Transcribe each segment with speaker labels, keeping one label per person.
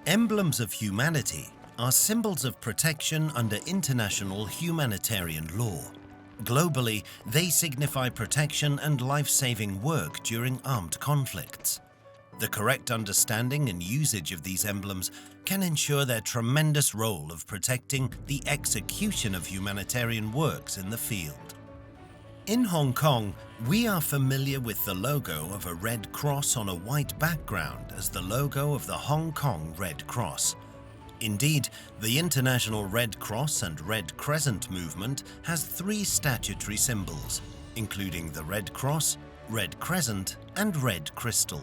Speaker 1: Emblems of Humanity are symbols of protection under international humanitarian law. Globally, they signify protection and life-saving work during armed conflicts. The correct understanding and usage of these emblems can ensure their tremendous role of protecting the execution of humanitarian works in the field. In Hong Kong, we are familiar with the logo of a red cross on a white background as the logo of the Hong Kong Red Cross. Indeed, the International Red Cross and Red Crescent movement has three statutory symbols, including the Red Cross, Red Crescent, and Red Crystal.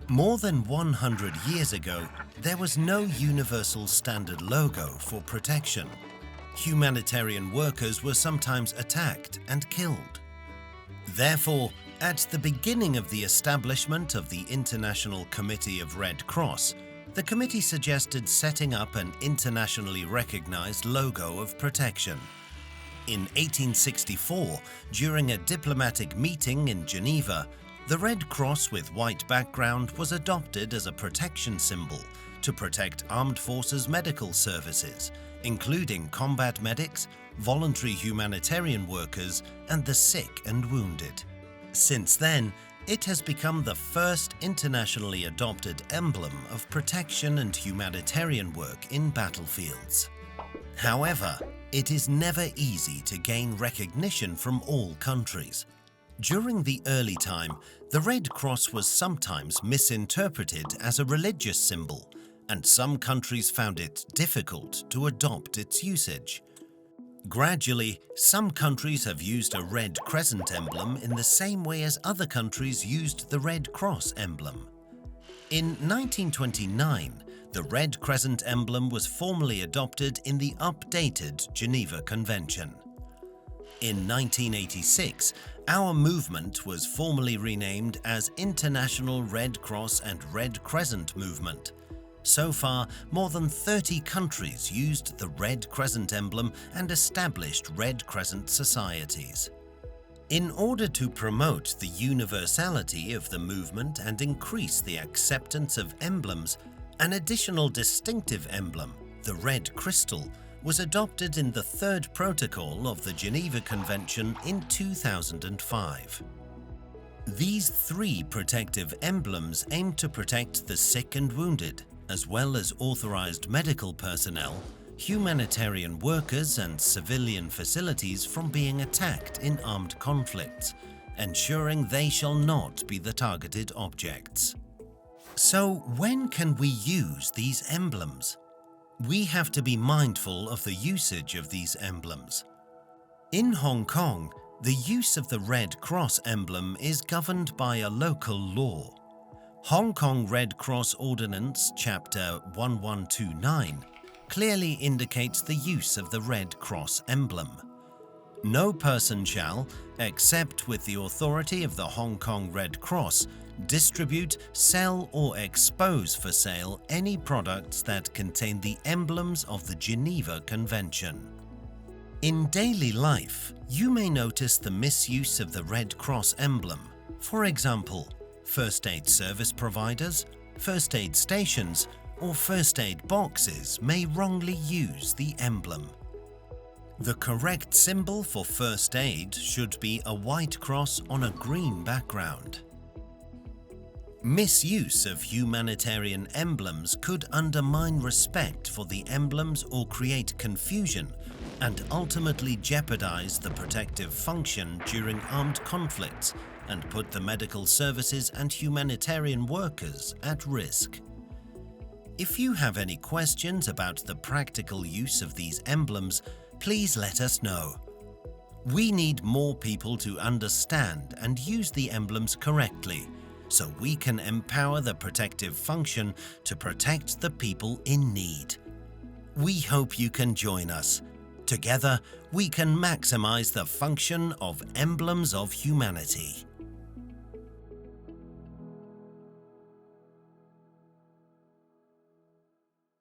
Speaker 1: More than 100 years ago, there was no universal standard logo for protection. Humanitarian workers were sometimes attacked and killed. Therefore, at the beginning of the establishment of the International Committee of Red Cross, the committee suggested setting up an internationally recognized logo of protection. In 1864, during a diplomatic meeting in Geneva, the Red Cross with white background was adopted as a protection symbol to protect armed forces medical services, including combat medics, voluntary humanitarian workers, and the sick and wounded. Since then, it has become the first internationally adopted emblem of protection and humanitarian work in battlefields. However, it is never easy to gain recognition from all countries. During the early time, the Red Cross was sometimes misinterpreted as a religious symbol, and some countries found it difficult to adopt its usage. Gradually, some countries have used a Red Crescent emblem in the same way as other countries used the Red Cross emblem. In 1929, the Red Crescent emblem was formally adopted in the updated Geneva Convention. In 1986, our movement was formally renamed as International Red Cross and Red Crescent Movement. So far, more than 30 countries used the Red Crescent emblem and established Red Crescent societies. In order to promote the universality of the movement and increase the acceptance of emblems, an additional distinctive emblem, the Red Crystal, was adopted in the third protocol of the Geneva Convention in 2005. These three protective emblems aim to protect the sick and wounded, as well as authorized medical personnel, humanitarian workers, and civilian facilities from being attacked in armed conflicts, ensuring they shall not be the targeted objects. So, when can we use these emblems? We have to be mindful of the usage of these emblems. In Hong Kong, the use of the Red Cross emblem is governed by a local law. Hong Kong Red Cross Ordinance Chapter 1129 clearly indicates the use of the Red Cross emblem. No person shall, except with the authority of the Hong Kong Red Cross, distribute, sell, or expose for sale any products that contain the emblems of the Geneva Convention. In daily life, you may notice the misuse of the Red Cross emblem. For example, first aid service providers, first aid stations, or first aid boxes may wrongly use the emblem. The correct symbol for first aid should be a white cross on a green background. Misuse of humanitarian emblems could undermine respect for the emblems or create confusion and ultimately jeopardize the protective function during armed conflicts and put the medical services and humanitarian workers at risk. If you have any questions about the practical use of these emblems, please let us know. We need more people to understand and use the emblems correctly, so we can empower the protective function to protect the people in need. We hope you can join us. Together, we can maximize the function of Emblems of Humanity.